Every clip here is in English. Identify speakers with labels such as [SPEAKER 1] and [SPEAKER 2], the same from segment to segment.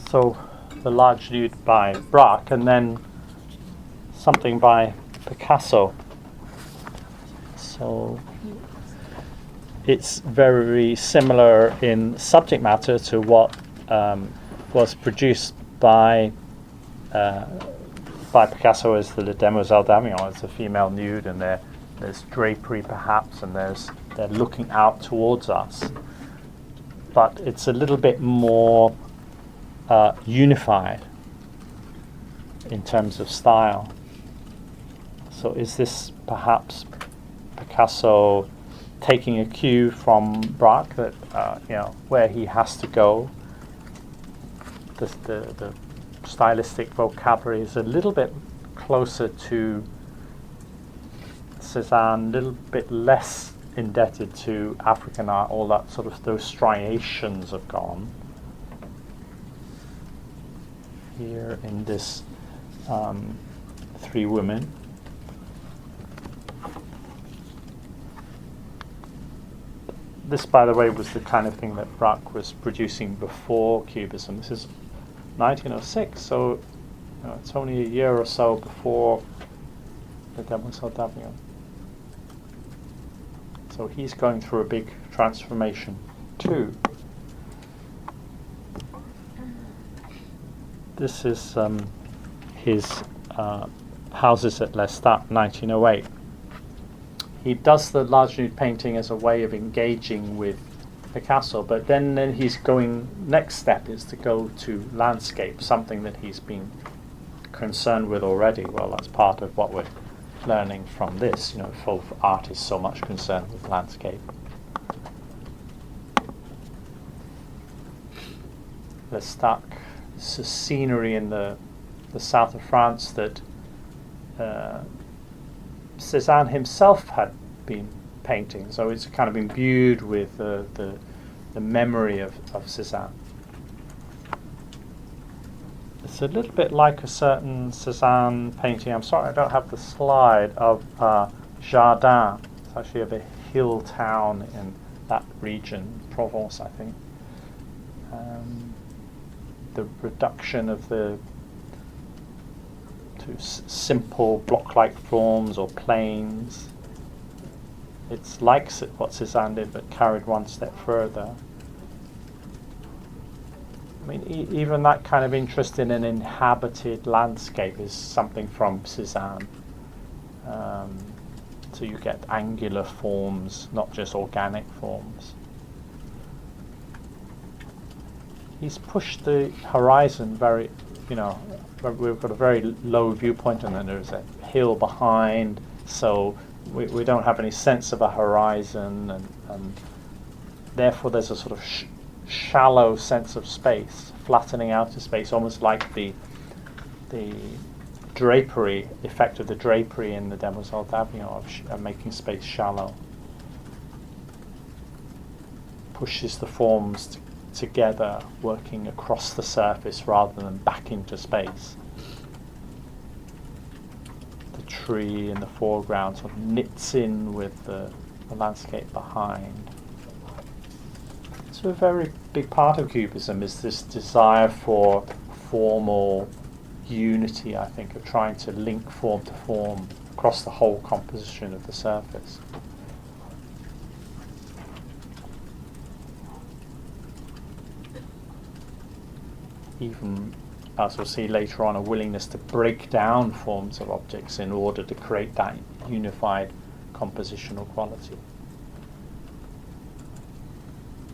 [SPEAKER 1] So the large nude by Braque, and then something by Picasso. So it's very similar in subject matter to what was produced by Picasso as the Demoiselle d'Avignon. It's a female nude, and there's drapery perhaps, and they're looking out towards us. But it's a little bit more unified in terms of style. So is this perhaps Picasso taking a cue from Braque that where he has to go? The stylistic vocabulary is a little bit closer to Cézanne, a little bit less indebted to African art. All that sort of those striations have gone. Here in this Three Women. This, by the way, was the kind of thing that Braque was producing before Cubism. This is 1906, so it's only a year or so before the Demoiselle d'Avignon. So he's going through a big transformation too. This is his Houses at Lestat, 1908. He does the large nude painting as a way of engaging with Picasso, but then he's going, next step is to go to landscape, something that he's been concerned with already. Well, that's part of what we're learning from this. Folk art is so much concerned with landscape. Lestat, this is scenery in the south of France that Cézanne himself had been painting, so it's kind of imbued with the memory of Cézanne. It's a little bit like a certain Cézanne painting. I'm sorry I don't have the slide of Jardin. It's actually of a hill town in that region, Provence, I think. The reduction of to simple block-like forms or planes. It's like what Cézanne did, but carried one step further. I mean, even that kind of interest in an inhabited landscape is something from Cézanne. So you get angular forms, not just organic forms. He's pushed the horizon very, we've got a very low viewpoint, and then there's a hill behind, so we don't have any sense of a horizon, and therefore there's a sort of shallow sense of space, flattening out of space, almost like the drapery effect of the drapery in the Demoiselle d'Avignon of making space shallow. Pushes the forms together, working across the surface rather than back into space. The tree in the foreground sort of knits in with the landscape behind. So a very big part of Cubism is this desire for formal unity, I think, of trying to link form to form across the whole composition of the surface. Even, as we'll see later on, a willingness to break down forms of objects in order to create that unified compositional quality.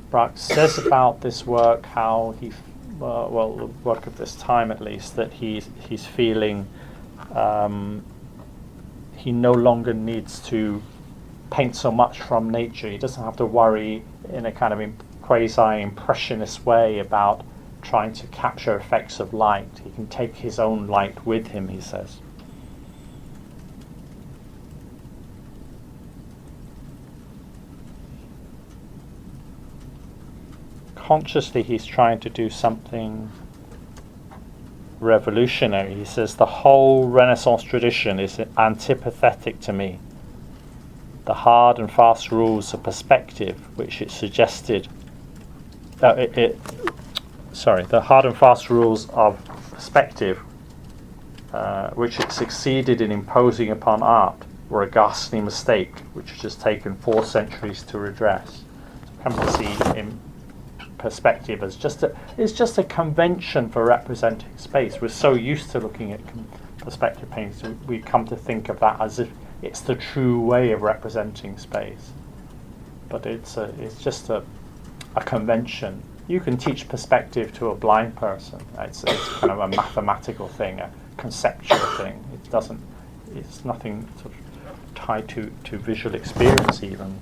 [SPEAKER 1] Braque says about this work how the work of this time at least, that he's feeling he no longer needs to paint so much from nature. He doesn't have to worry in a kind of quasi-impressionist way about trying to capture effects of light. He can take his own light with him, he says. Consciously, he's trying to do something revolutionary. He says, the whole Renaissance tradition is antipathetic to me. The hard and fast rules of perspective, which it suggested, the hard and fast rules of perspective, which it succeeded in imposing upon art, were a ghastly mistake which it has taken 4 centuries to redress. Come to see in perspective as it's just a convention for representing space. We're so used to looking at perspective paintings, we come to think of that as if it's the true way of representing space. But it's just a convention. You can teach perspective to a blind person. It's kind of a mathematical thing, a conceptual thing. It's nothing sort of tied to visual experience even.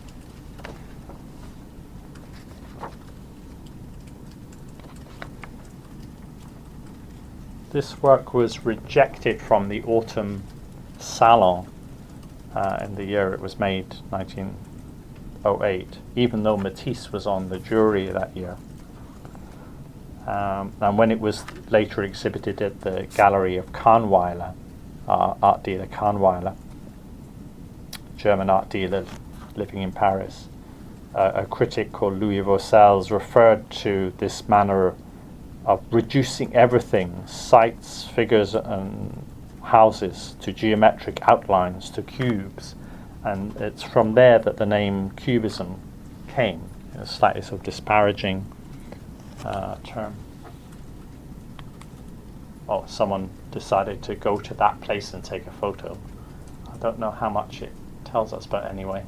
[SPEAKER 1] This work was rejected from the Autumn Salon in the year it was made, 1908, even though Matisse was on the jury that year. And when it was later exhibited at the gallery of Kahnweiler, art dealer Kahnweiler, German art dealer living in Paris, a critic called Louis Vaucels referred to this manner of reducing everything, sites, figures and houses, to geometric outlines, to cubes. And it's from there that the name Cubism came, a slightly sort of disparaging term. Oh, someone decided to go to that place and take a photo. I don't know how much it tells us, but anyway.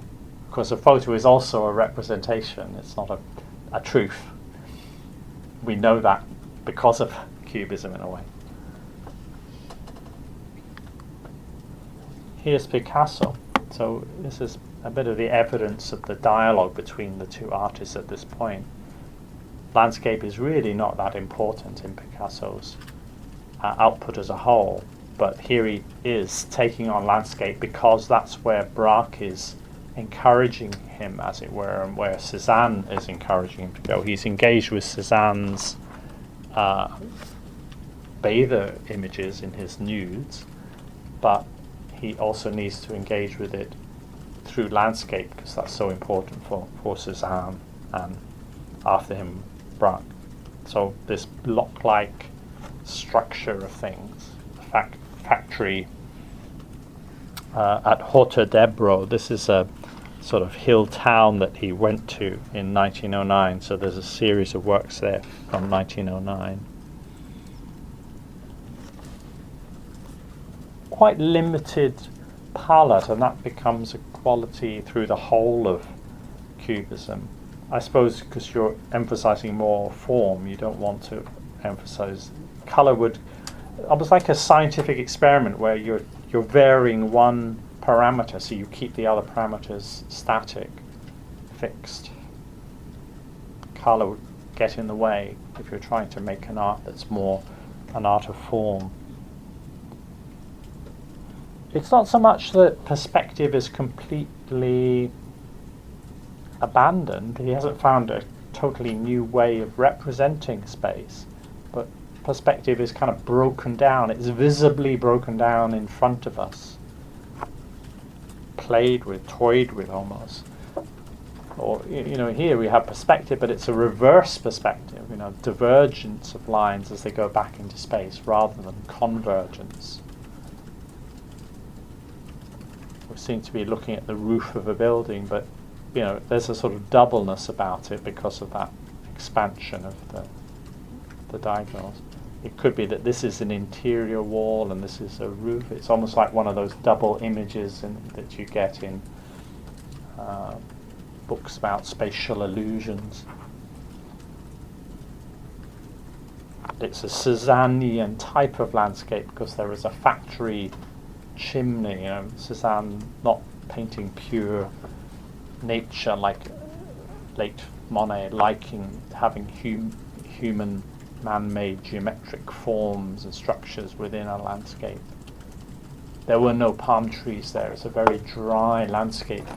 [SPEAKER 1] Of course, a photo is also a representation. It's not a truth. We know that because of Cubism in a way. Here's Picasso. So this is a bit of the evidence of the dialogue between the two artists at this point. Landscape is really not that important in Picasso's output as a whole, but here he is taking on landscape because that's where Braque is encouraging him, as it were, and where Cézanne is encouraging him to go. He's engaged with Cézanne's bather images in his nudes, but he also needs to engage with it through landscape because that's so important for Cézanne and after him Braque. So this block-like structure of things, factory at Horta d'Ebro. This is a sort of hill town that he went to in 1909, so there's a series of works there from 1909. Quite limited palette, and that becomes a quality through the whole of Cubism. I suppose because you're emphasizing more form, you don't want to emphasize color. Would almost like a scientific experiment where you're varying one parameter, so you keep the other parameters static, fixed. Color would get in the way if you're trying to make an art that's more an art of form. It's not so much that perspective is completely abandoned. He hasn't found a totally new way of representing space, but perspective is kind of broken down. It's visibly broken down in front of us, played with, toyed with almost. Or, here we have perspective, but it's a reverse perspective, divergence of lines as they go back into space rather than convergence. We seem to be looking at the roof of a building, but there's a sort of doubleness about it because of that expansion of the diagonals. It could be that this is an interior wall and this is a roof. It's almost like one of those double images that you get in books about spatial illusions. It's a Cézannean type of landscape because there is a factory chimney. Cézanne not painting pure nature like late Monet, liking having human man-made geometric forms and structures within a landscape. There were no palm trees there. It's a very dry landscape.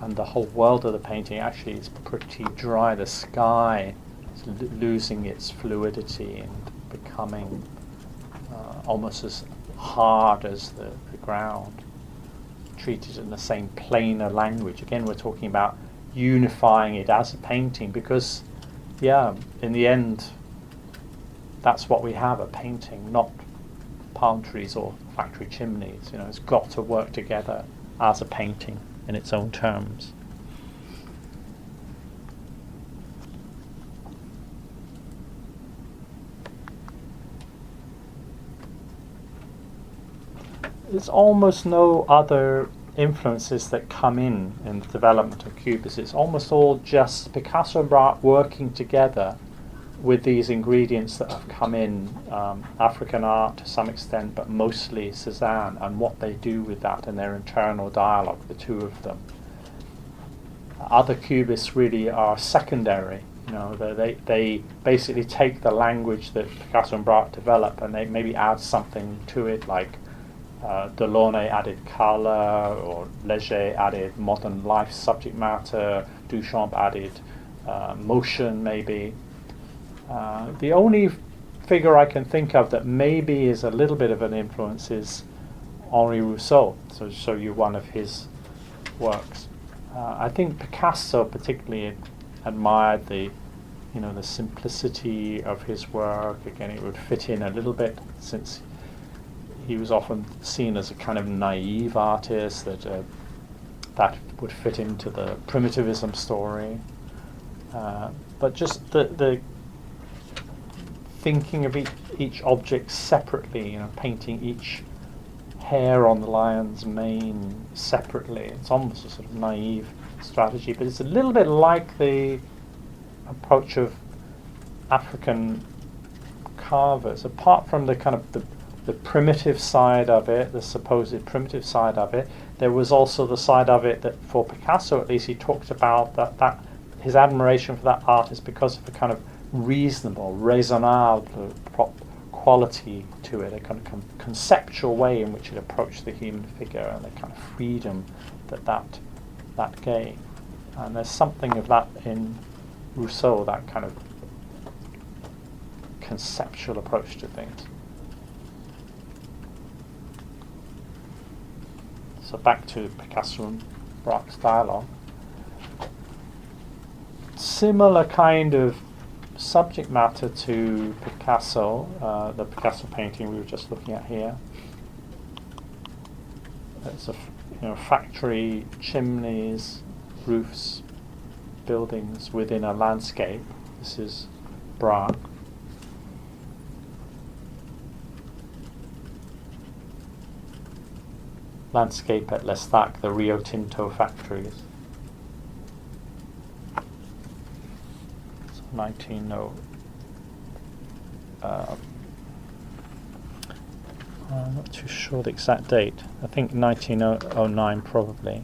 [SPEAKER 1] And the whole world of the painting actually is pretty dry. The sky is losing its fluidity and becoming almost as hard as the ground, treated in the same planar language. Again, we're talking about unifying it as a painting, because in the end that's what we have, a painting, not palm trees or factory chimneys. It's got to work together as a painting in its own terms. There's almost no other influences that come in the development of Cubism. It's almost all just Picasso and Braque working together with these ingredients that have come in, African art to some extent, but mostly Cézanne, and what they do with that and their internal dialogue, the two of them. Other Cubists really are secondary. They basically take the language that Picasso and Braque develop and they maybe add something to it, like Delaunay added colour, or Léger added modern life subject matter, Duchamp added motion maybe. The only figure I can think of that maybe is a little bit of an influence is Henri Rousseau, to show you one of his works. I think Picasso particularly admired the simplicity of his work. Again, it would fit in a little bit, since he was often seen as a kind of naive artist, that would fit into the primitivism story. But just the thinking of each object separately, painting each hair on the lion's mane separately. It's almost a sort of naive strategy, but it's a little bit like the approach of African carvers. Apart from the kind of the primitive side of it, the supposed primitive side of it, there was also the side of it that, for Picasso at least, he talked about that his admiration for that artist because of the kind of reasonable, raisonnable quality to it, a kind of conceptual way in which it approached the human figure, and the kind of freedom that gave. And there's something of that in Rousseau, that kind of conceptual approach to things. So back to Picasso and Braque's dialogue. Similar kind of subject matter to Picasso, the Picasso painting we were just looking at here. It's factory, chimneys, roofs, buildings within a landscape. This is Braque. Landscape at L'Estaque, the Rio Tinto factories. 1900. I'm not too sure the exact date. I think 1909 probably.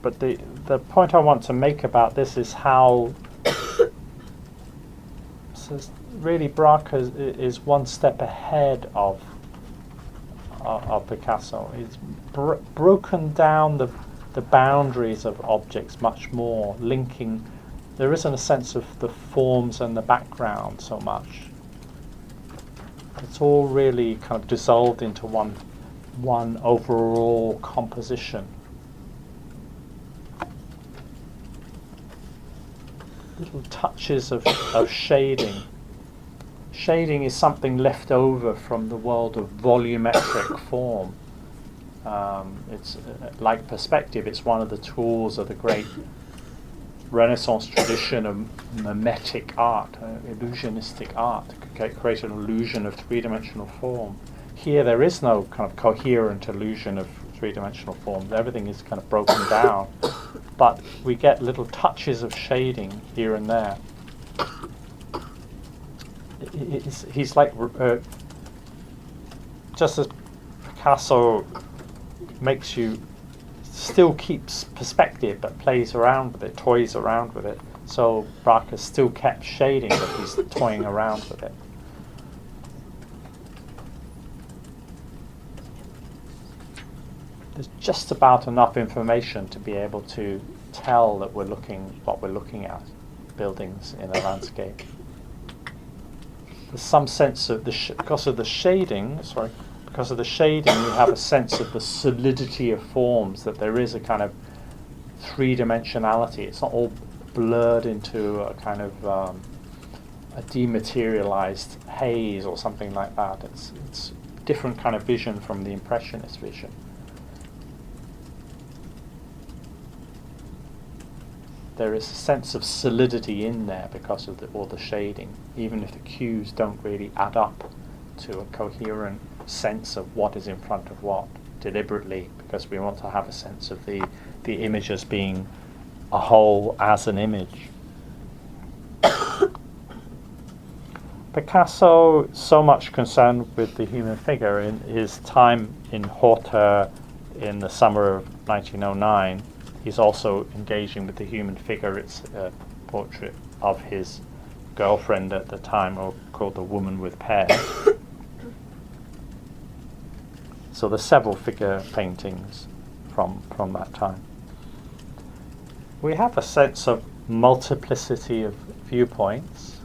[SPEAKER 1] But the point I want to make about this is how really Braque is one step ahead of Picasso. He's broken down the boundaries of objects much more, linking. There isn't a sense of the forms and the background so much. It's all really kind of dissolved into one overall composition. Little touches of shading. Shading is something left over from the world of volumetric form. It's like perspective. It's one of the tools of the great Renaissance tradition of mimetic art, illusionistic art, to create an illusion of three-dimensional form. Here there is no kind of coherent illusion of three-dimensional form. Everything is kind of broken down, but we get little touches of shading here and there. He's like, just as Picasso makes you, still keeps perspective but plays around with it, toys around with it, so Braque has still kept shading, but he's toying around with it. There's just about enough information to be able to tell that what we're looking at, buildings in a landscape. There's some sense of because of the shading. because of the shading, you have a sense of the solidity of forms, that there is a kind of three-dimensionality. It's not all blurred into a kind of a dematerialized haze or something like that. It's different kind of vision from the Impressionist vision. There is a sense of solidity in there because of all the shading, even if the cues don't really add up to a coherent sense of what is in front of what, deliberately, because we want to have a sense of the image as being a whole as an image. Picasso, so much concerned with the human figure. In his time in Horta in the summer of 1909, he's also engaging with the human figure. It's a portrait of his girlfriend at the time, or called The Woman with Pears. So there's several figure paintings from that time. We have a sense of multiplicity of viewpoints.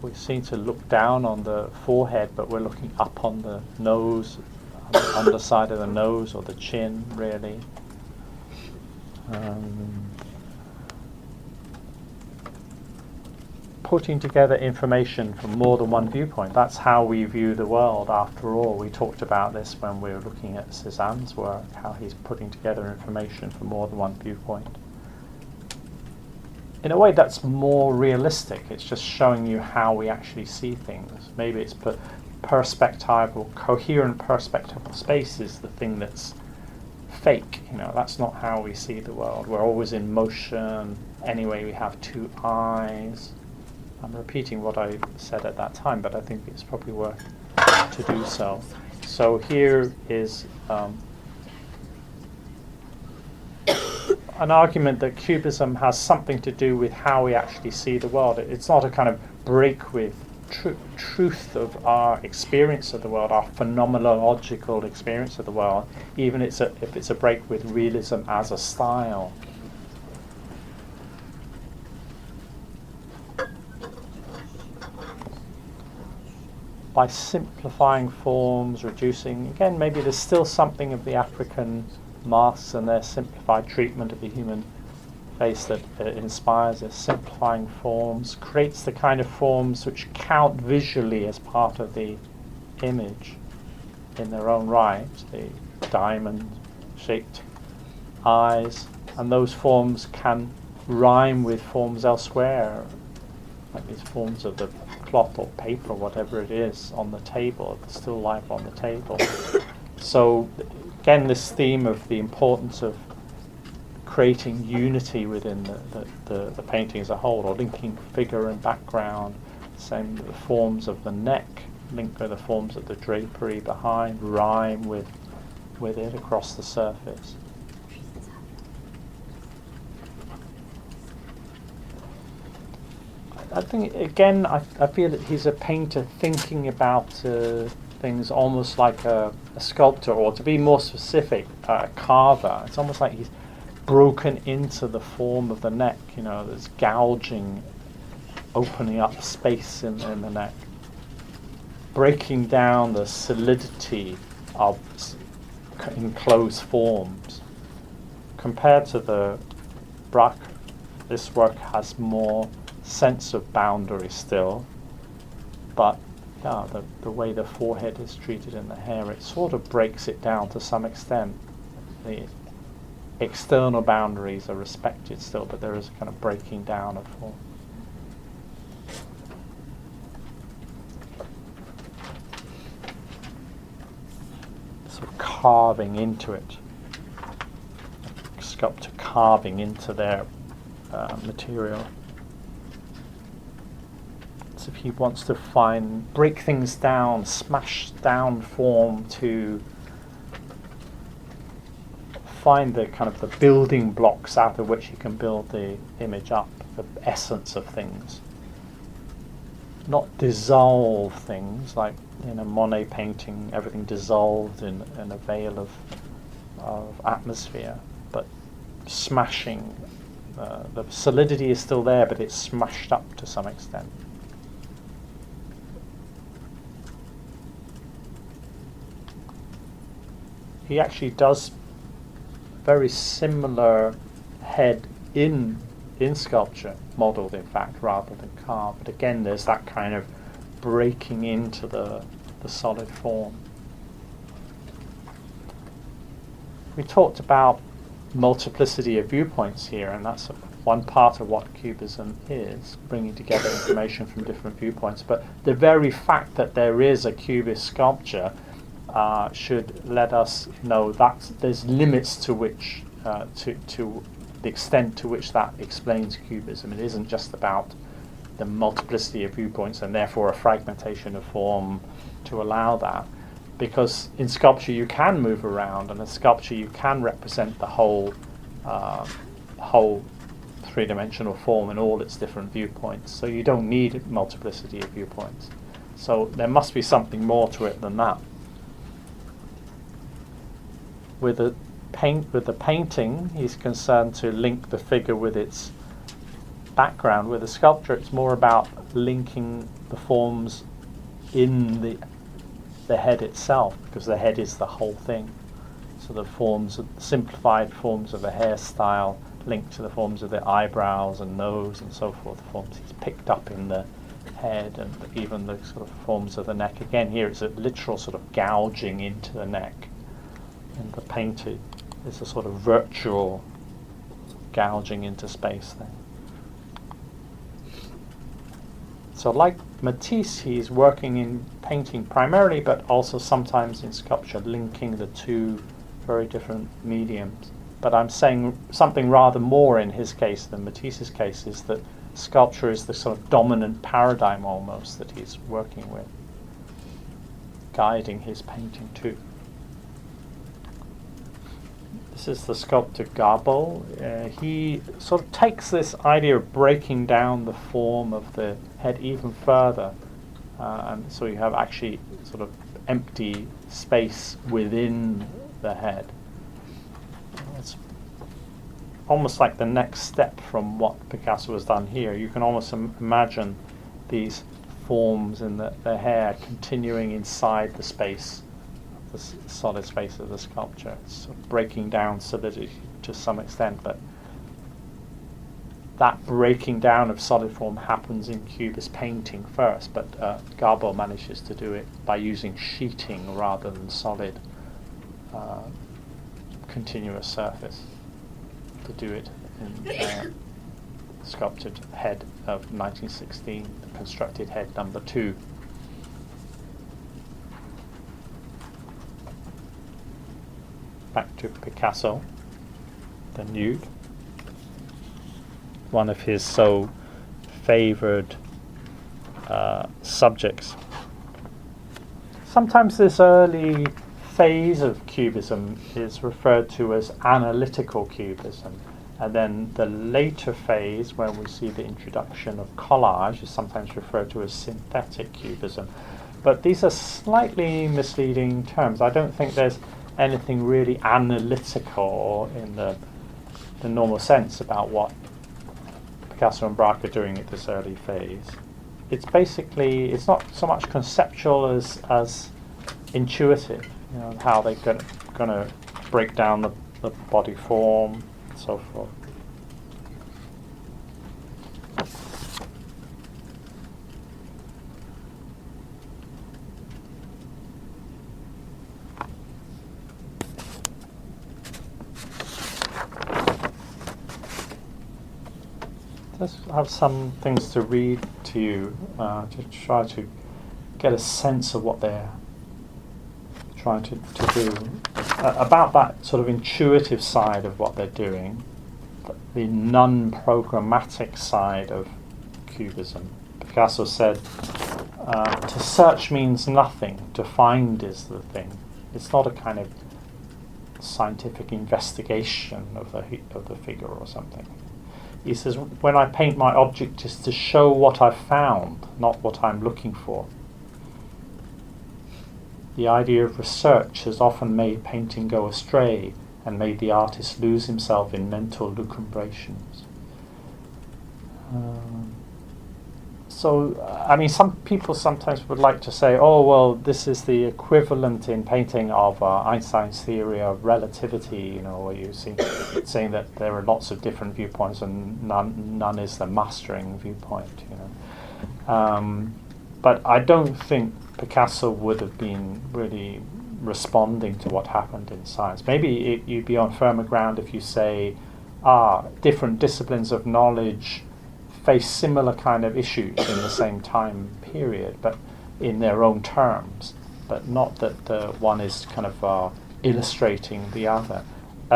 [SPEAKER 1] We seem to look down on the forehead, but we're looking up on the nose, on the underside of the nose, or the chin, really. Putting together information from more than one viewpoint. That's how we view the world, after all. We talked about this when we were looking at Cézanne's work, how he's putting together information from more than one viewpoint. In a way, that's more realistic. It's just showing you how we actually see things. Maybe it's perspectival, coherent perspectival space is the thing that's fake. That's not how we see the world. We're always in motion. Anyway, we have two eyes. I'm repeating what I said at that time, but I think it's probably worth to do so. So here is an argument that Cubism has something to do with how we actually see the world. It's not a kind of break with truth of our experience of the world, our phenomenological experience of the world, even if it's a break with realism as a style. By simplifying forms, reducing, again, maybe there's still something of the African masks and their simplified treatment of the human face that inspires us. Simplifying forms creates the kind of forms which count visually as part of the image in their own right, the diamond-shaped eyes, and those forms can rhyme with forms elsewhere, like these forms of the cloth or paper, whatever it is, on the table, the still life on the table. So again, this theme of the importance of creating unity within the painting as a whole, or linking figure and background, same with the forms of the neck, link with the forms of the drapery behind, rhyme with it across the surface. I think, again, I feel that he's a painter thinking about things almost like a sculptor, or to be more specific, a carver. It's almost like he's broken into the form of the neck, there's gouging, opening up space in the neck, breaking down the solidity of enclosed forms. Compared to the Braque, this work has more sense of boundary still, but the way the forehead is treated in the hair, it sort of breaks it down to some extent. The external boundaries are respected still, but there is a kind of breaking down of form. Sort of carving into it, sculptor carving into their material. If he wants to break things down, smash down form to find the kind of the building blocks out of which he can build the image up, the essence of things. Not dissolve things, like in a Monet painting, everything dissolved in a veil of atmosphere, but smashing. The solidity is still there, but it's smashed up to some extent. he actually does very similar head in sculpture, modelled in fact rather than carved. But again, there's that kind of breaking into the solid form. We talked about multiplicity of viewpoints here, and that's one part of what Cubism is, bringing together information from different viewpoints. But the very fact that there is a Cubist sculpture should let us know that there's limits to which, to the extent to which that explains Cubism. It isn't just about the multiplicity of viewpoints and therefore a fragmentation of form to allow that. Because in sculpture you can move around, and in sculpture you can represent the whole three-dimensional form in all its different viewpoints. So you don't need multiplicity of viewpoints. So there must be something more to it than that. With the painting, he's concerned to link the figure with its background. With the sculpture, it's more about linking the forms in the head itself, because the head is the whole thing. So the forms, simplified forms of a hairstyle linked to the forms of the eyebrows and nose and so forth, forms he's picked up in the head, and even the sort of forms of the neck. Again, here it's a literal sort of gouging into the neck. And the painted is a sort of virtual gouging into space there. So like Matisse, he's working in painting primarily, but also sometimes in sculpture, linking the two very different mediums. But I'm saying something rather more in his case than Matisse's case, is that sculpture is the sort of dominant paradigm almost that he's working with, guiding his painting too. This is the sculptor Gabel. He sort of takes this idea of breaking down the form of the head even further. And so you have actually sort of empty space within the head. It's almost like the next step from what Picasso has done here. You can almost imagine these forms in the hair continuing inside the space, the solid space of the sculpture. It's sort of breaking down solidity to some extent, but that breaking down of solid form happens in Cubist painting first, but Gabel manages to do it by using sheeting rather than solid continuous surface to do it in sculpted head of 1916, the constructed head number 2. Back to Picasso, the nude, one of his so favoured subjects. Sometimes this early phase of Cubism is referred to as analytical Cubism, and then the later phase, when we see the introduction of collage, is sometimes referred to as synthetic Cubism. But these are slightly misleading terms. I don't think there's anything really analytical in the normal sense about what Picasso and Braque are doing at this early phase. It's basically, it's not so much conceptual as intuitive, you know, how they're going to break down the body form and so forth. Let's have some things to read to you to try to get a sense of what they're trying to do. About that sort of intuitive side of what they're doing, the non-programmatic side of Cubism. Picasso said, to search means nothing, to find is the thing. It's not a kind of scientific investigation of the figure or something. He says, when I paint, my object is to show what I've found, not what I'm looking for. The idea of research has often made painting go astray and made the artist lose himself in mental lucubrations. So, I mean, some people sometimes would like to say, oh, well, this is the equivalent in painting of Einstein's theory of relativity, where you see saying that there are lots of different viewpoints and none is the mastering viewpoint, But I don't think Picasso would have been really responding to what happened in science. Maybe you'd be on firmer ground if you say, different disciplines of knowledge face similar kind of issues in the same time period, but in their own terms, but not that one is kind of illustrating the other.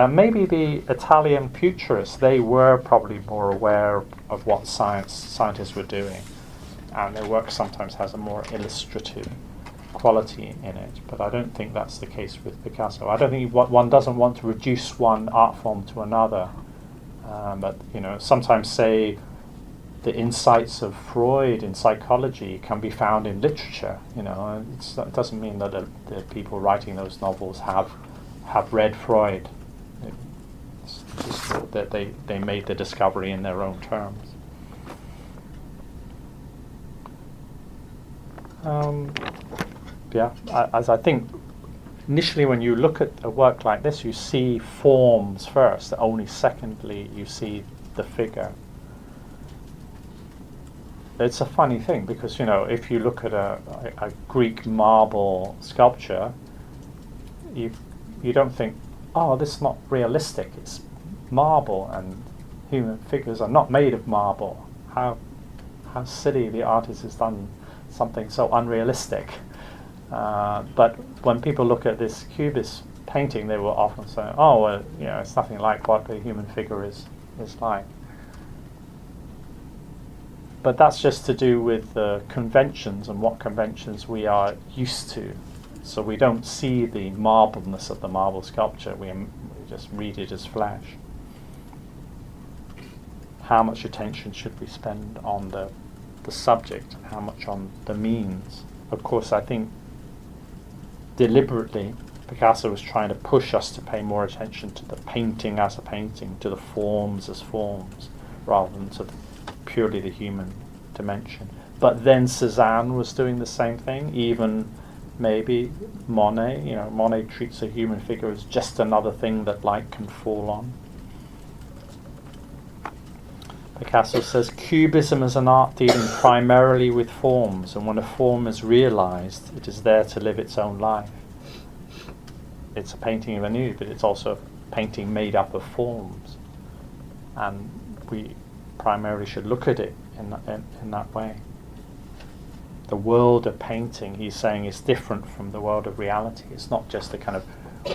[SPEAKER 1] Maybe the Italian futurists, they were probably more aware of what scientists were doing, and their work sometimes has a more illustrative quality in it, but I don't think that's the case with Picasso. I don't think one doesn't want to reduce one art form to another, but sometimes say the insights of Freud in psychology can be found in literature. It doesn't mean that the people writing those novels have read Freud. It's just that they made the discovery in their own terms. As I think initially when you look at a work like this, you see forms first, only secondly you see the figure. It's a funny thing because, if you look at a Greek marble sculpture, you don't think, this is not realistic, it's marble and human figures are not made of marble. How silly the artist has done something so unrealistic. But when people look at this Cubist painting, they will often say, it's nothing like what a human figure is like. But that's just to do with the conventions and what conventions we are used to. So we don't see the marbleness of the marble sculpture, we just read it as flesh. How much attention should we spend on the subject and how much on the means? Of course, I think deliberately Picasso was trying to push us to pay more attention to the painting as a painting, to the forms as forms, rather than to purely the human dimension. But then Cézanne was doing the same thing, even maybe Monet. Monet treats a human figure as just another thing that light can fall on. Picasso says, Cubism is an art dealing primarily with forms, and when a form is realized, it is there to live its own life. It's a painting of a nude, but it's also a painting made up of forms. And we primarily should look at it in that way. The world of painting, he's saying, is different from the world of reality. It's not just a kind of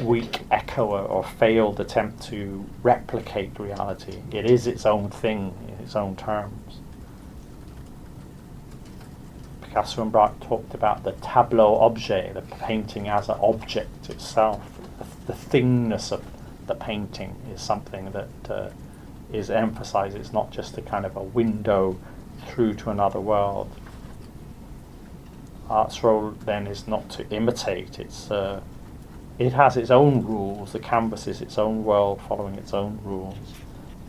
[SPEAKER 1] weak echo or failed attempt to replicate reality. It is its own thing in its own terms. Picasso and Braque talked about the tableau objet, the painting as an object itself. The thingness of the painting is something that is emphasized. It's not just a kind of a window through to another world. Art's role then is not to imitate. It has its own rules. The canvas is its own world, following its own rules,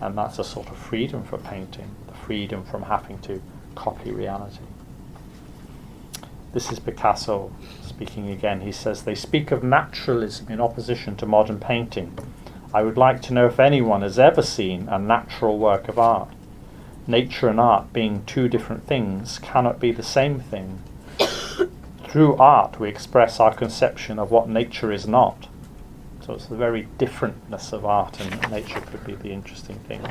[SPEAKER 1] and that's a sort of freedom for painting, the freedom from having to copy reality. This is Picasso speaking again. He says, they speak of naturalism in opposition to modern painting. I would like to know if anyone has ever seen a natural work of art. Nature and art, being two different things, cannot be the same thing. Through art we express our conception of what nature is not. So it's the very differentness of art and nature could be the interesting things.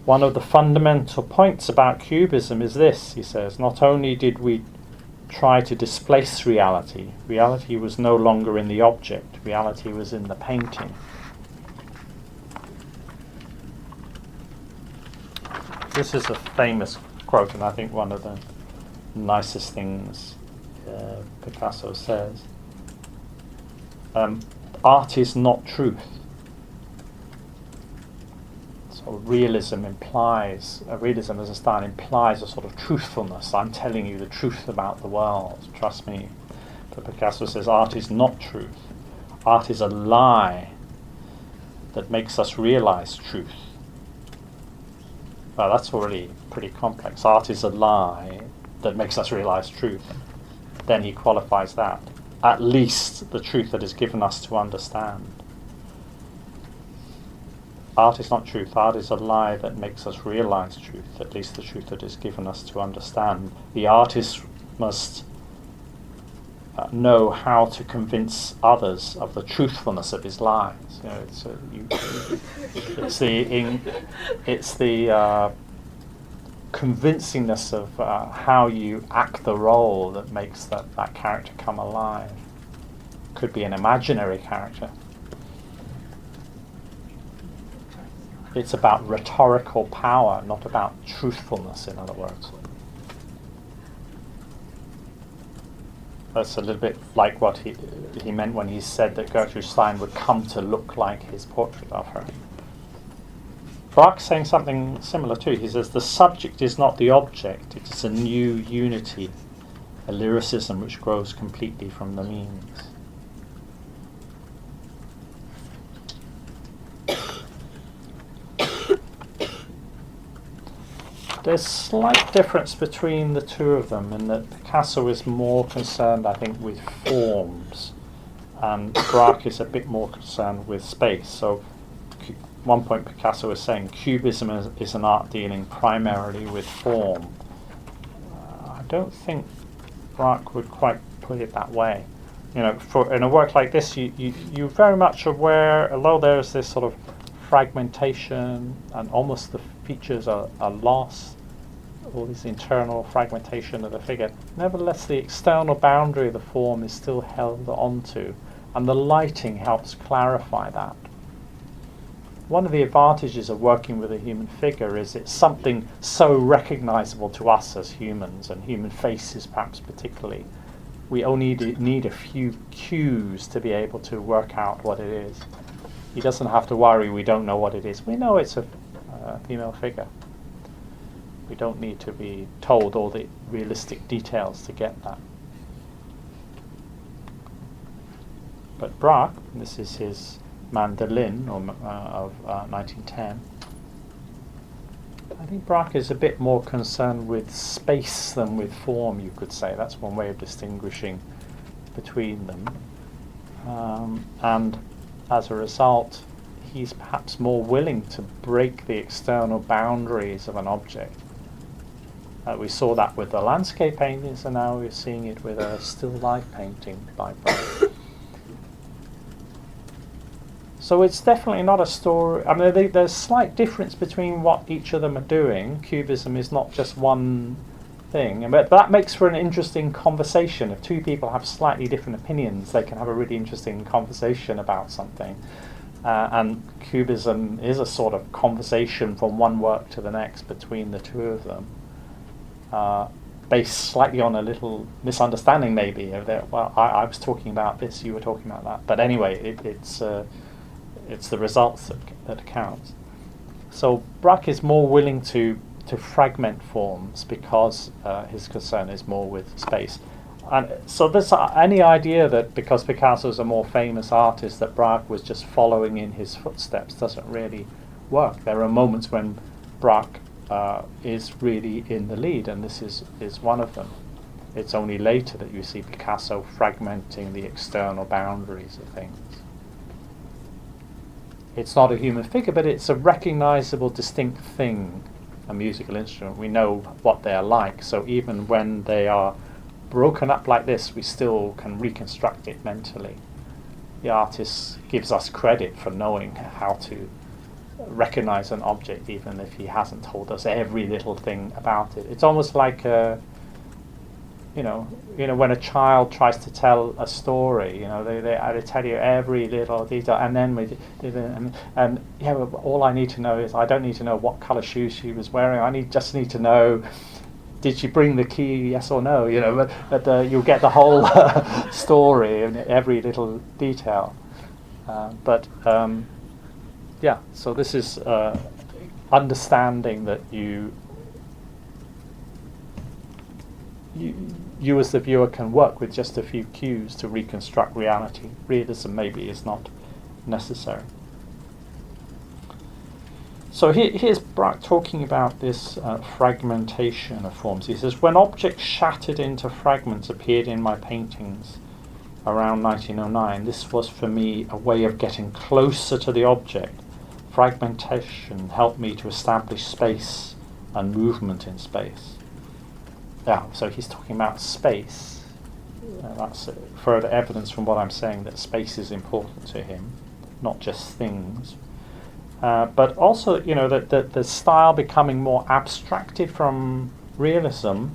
[SPEAKER 1] One of the fundamental points about Cubism is this, he says, not only did we try to displace reality, reality was no longer in the object, reality was in the painting. This is a famous quote, and I think one of the nicest things Picasso says. Art is not truth. So realism as a style implies a sort of truthfulness. I'm telling you the truth about the world, trust me. But Picasso says art is not truth. Art is a lie that makes us realize truth. Well, that's already pretty complex. Art is a lie that makes us realize truth. Then he qualifies that. At least the truth that is given us to understand. Art is not truth. Art is a lie that makes us realize truth, at least the truth that is given us to understand. The artist must know how to convince others of the truthfulness of his lies. You know, it's the convincingness of how you act the role that makes that character come alive. Could be an imaginary character. It's about rhetorical power, not about truthfulness, in other words. That's a little bit like what he meant when he said that Gertrude Stein would come to look like his portrait of her. Braque's saying something similar too. He says, the subject is not the object, it is a new unity, a lyricism which grows completely from the means. There's slight difference between the two of them in that Picasso is more concerned, I think, with forms, and Braque is a bit more concerned with space. So, one point Picasso was saying, Cubism is an art dealing primarily with form. I don't think Braque would quite put it that way. You know, in a work like this, you're very much aware, although there's this sort of fragmentation and almost the features are lost, all this internal fragmentation of the figure, nevertheless the external boundary of the form is still held onto, and the lighting helps clarify that. One of the advantages of working with a human figure is it's something so recognizable to us as humans, and human faces perhaps particularly. We only need a few cues to be able to work out what it is. He doesn't have to worry we don't know what it is. We know it's a female figure. We don't need to be told all the realistic details to get that. But Braque, this is his Mandolin of 1910. I think Braque is a bit more concerned with space than with form, you could say. That's one way of distinguishing between them. And as a result, he's perhaps more willing to break the external boundaries of an object. We saw that with the landscape paintings, and now we're seeing it with a still life painting by Braque. So it's definitely not a story. I mean, there's slight difference between what each of them are doing. Cubism is not just one thing, but that makes for an interesting conversation. If two people have slightly different opinions, they can have a really interesting conversation about something. And Cubism is a sort of conversation from one work to the next between the two of them, based slightly on a little misunderstanding maybe. Well, I was talking about this, you were talking about that. But anyway, it's the results that count. So Braque is more willing to fragment forms because his concern is more with space. And so this any idea that because Picasso is a more famous artist that Braque was just following in his footsteps doesn't really work. There are moments when Braque is really in the lead, and this is one of them. It's only later that you see Picasso fragmenting the external boundaries of things. It's not a human figure, but it's a recognizable, distinct thing, a musical instrument. We know what they're like, so even when they are broken up like this, we still can reconstruct it mentally. The artist gives us credit for knowing how to recognize an object, even if he hasn't told us every little thing about it. It's almost like you know, when a child tries to tell a story, they tell you every little detail, and then and yeah, all I need to know is I don't need to know what color shoes she was wearing. I just need to know, did she bring the key? Yes or no? But you'll get the whole story and every little detail. Yeah. So this is understanding that you as the viewer can work with just a few cues to reconstruct reality. Realism maybe is not necessary. So here's Braque talking about this fragmentation of forms. He says, when objects shattered into fragments appeared in my paintings around 1909, this was for me a way of getting closer to the object. Fragmentation helped me to establish space and movement in space. Yeah, so he's talking about space. That's further evidence from what I'm saying that space is important to him, not just things. But also, that the style becoming more abstracted from realism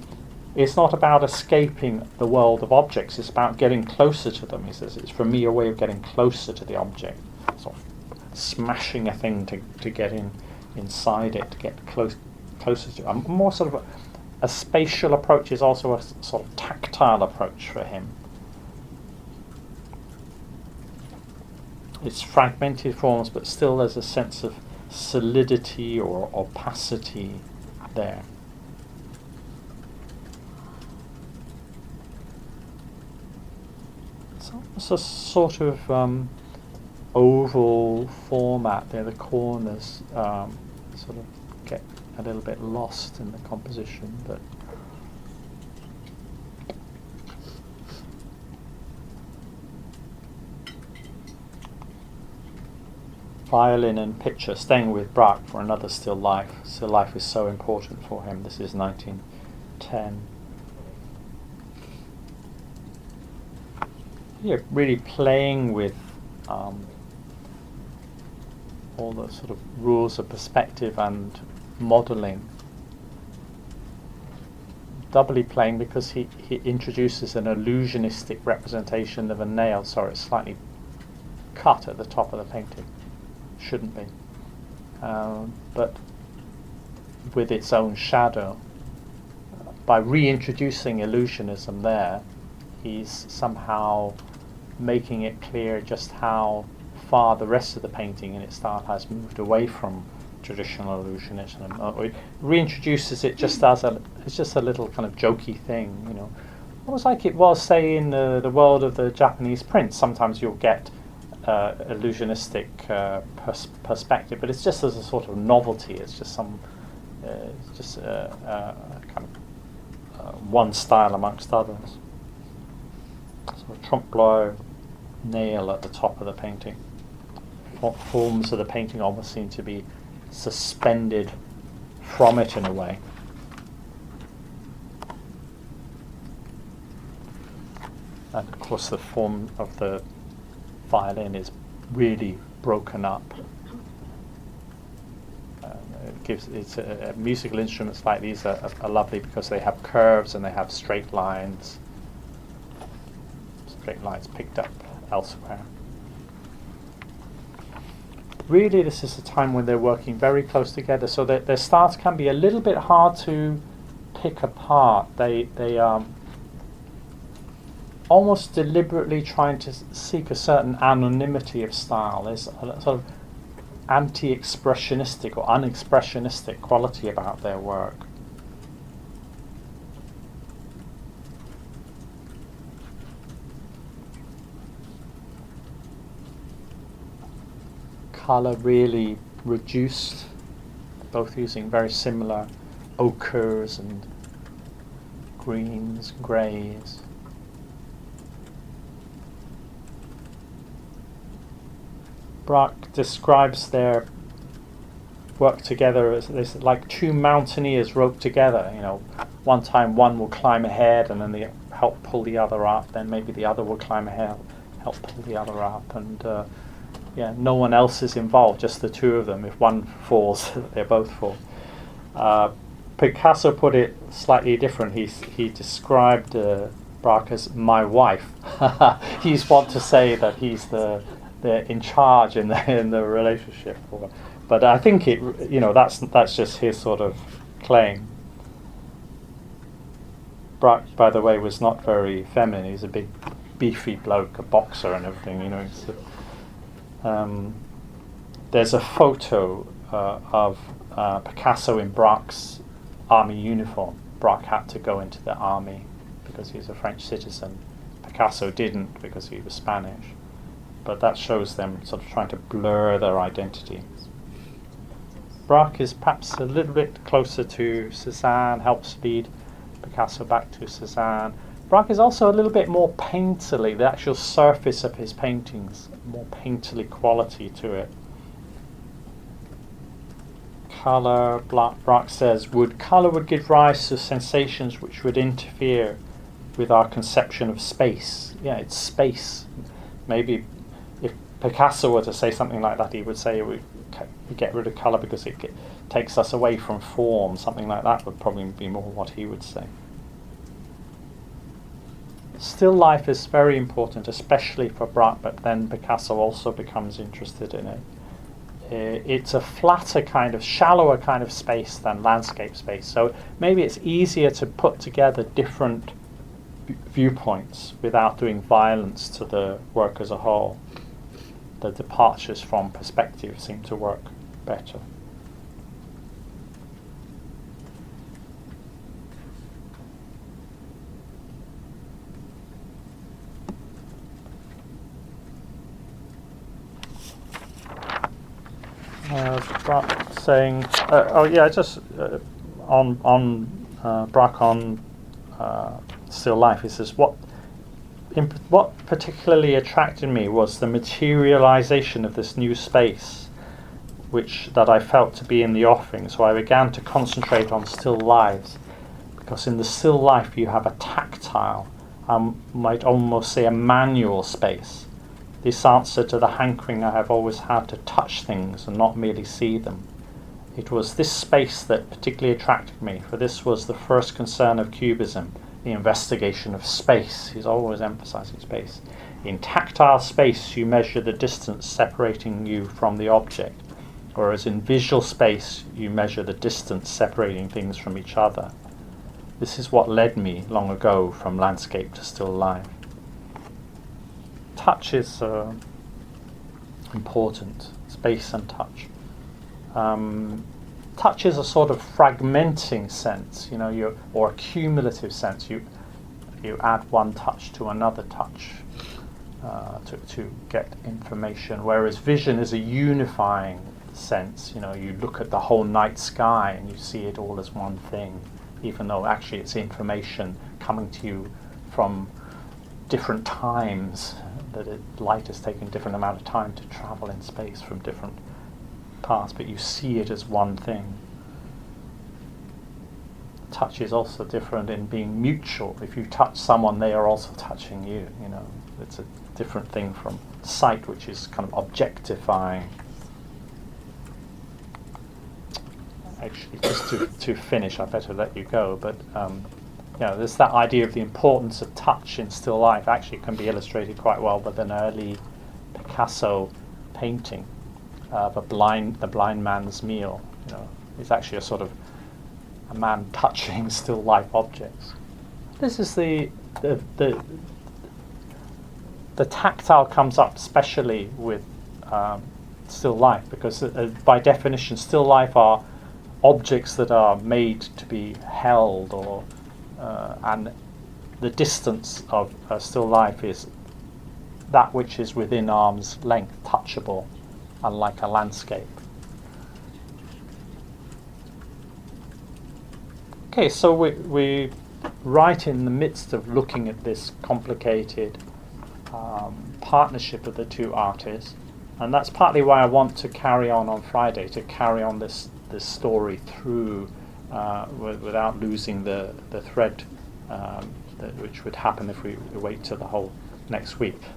[SPEAKER 1] is not about escaping the world of objects, it's about getting closer to them. He says, it's for me a way of getting closer to the object, sort of smashing a thing to get inside it, to get closer to it. A more sort of a spatial approach is also a sort of tactile approach for him. It's fragmented forms, but still there's a sense of solidity or opacity there. It's almost a sort of oval format there. The corners sort of get a little bit lost in the composition, but violin and picture, staying with Braque for another still life. Still life is so important for him. This is 1910. Yeah, really playing with all the sort of rules of perspective and modelling. Doubly playing because he introduces an illusionistic representation of a nail. Sorry, it's slightly cut at the top of the painting. Shouldn't be. But with its own shadow. By reintroducing illusionism there, he's somehow making it clear just how far the rest of the painting in its style has moved away from traditional illusionism. It reintroduces it just as it's just a little kind of jokey thing, Almost like it was, say, in the world of the Japanese prints. Sometimes you'll get illusionistic perspective, but it's just as a sort of novelty. It's just some, kind of one style amongst others. So a trompe-l'oeil nail at the top of the painting. Forms of the painting almost seem to be suspended from it in a way. And of course the form of the violin is really broken up. Musical instruments like these are lovely because they have curves and they have straight lines picked up elsewhere. Really, this is a time when they're working very close together, so that their styles can be a little bit hard to pick apart. They almost deliberately trying to seek a certain anonymity of style. There's a sort of anti-expressionistic or unexpressionistic quality about their work. Colour really reduced, both using very similar ochres and greens, greys. Braque describes their work together as this, like two mountaineers roped together. One time one will climb ahead and then they help pull the other up. Then maybe the other will climb ahead, help pull the other up, and no one else is involved, just the two of them. If one falls, they both fall. Picasso put it slightly different. He described Braque as my wife. He's want to say that he's the in charge in the relationship, but I think that's just his sort of claim. Braque, by the way, was not very feminine. He's a big, beefy bloke, a boxer and everything. There's a photo of Picasso in Braque's army uniform. Braque had to go into the army because he's a French citizen. Picasso didn't because he was Spanish. But that shows them sort of trying to blur their identity. Braque is perhaps a little bit closer to Cézanne, helps lead Picasso back to Cézanne. Braque is also a little bit more painterly, the actual surface of his paintings, more painterly quality to it. Colour, Braque says, colour would give rise to sensations which would interfere with our conception of space. Yeah, it's space. Maybe if Picasso were to say something like that, he would say we get rid of colour because it takes us away from form. Something like that would probably be more what he would say. Still life is very important, especially for Braque, but then Picasso also becomes interested in it. It's a flatter kind of, shallower kind of space than landscape space, so maybe it's easier to put together different viewpoints without doing violence to the work as a whole. The departures from perspective seem to work better. Saying, Braque on still life. He says, what particularly attracted me was the materialization of this new space, that I felt to be in the offing. So I began to concentrate on still lives, because in the still life you have a tactile, might almost say a manual space. This answer to the hankering I have always had to touch things and not merely see them. It was this space that particularly attracted me, for this was the first concern of Cubism, the investigation of space. He's always emphasizing space. In tactile space, you measure the distance separating you from the object, whereas in visual space, you measure the distance separating things from each other. This is what led me long ago from landscape to still life. Touch is important, space and touch. Touch is a sort of fragmenting sense, or a cumulative sense. You add one touch to another touch to get information, whereas vision is a unifying sense. You look at the whole night sky and you see it all as one thing, even though actually it's information coming to you from different times, that light has taken different amount of time to travel in space from different paths, but you see it as one thing. Touch is also different in being mutual. If you touch someone, they are also touching you. It's a different thing from sight, which is kind of objectifying. Actually, just to finish, I better let you go, but there's that idea of the importance of touch in still life. Actually, it can be illustrated quite well with an early Picasso painting of the blind man's meal. It's actually a sort of a man touching still life objects. This is the tactile comes up especially with still life, because by definition still life are objects that are made to be held, or and the distance of still life is that which is within arm's length, touchable, unlike a landscape. Okay, so we right in the midst of looking at this complicated partnership of the two artists, and that's partly why I want to carry on Friday, to carry on this story through without losing the thread, which would happen if we wait till the whole next week.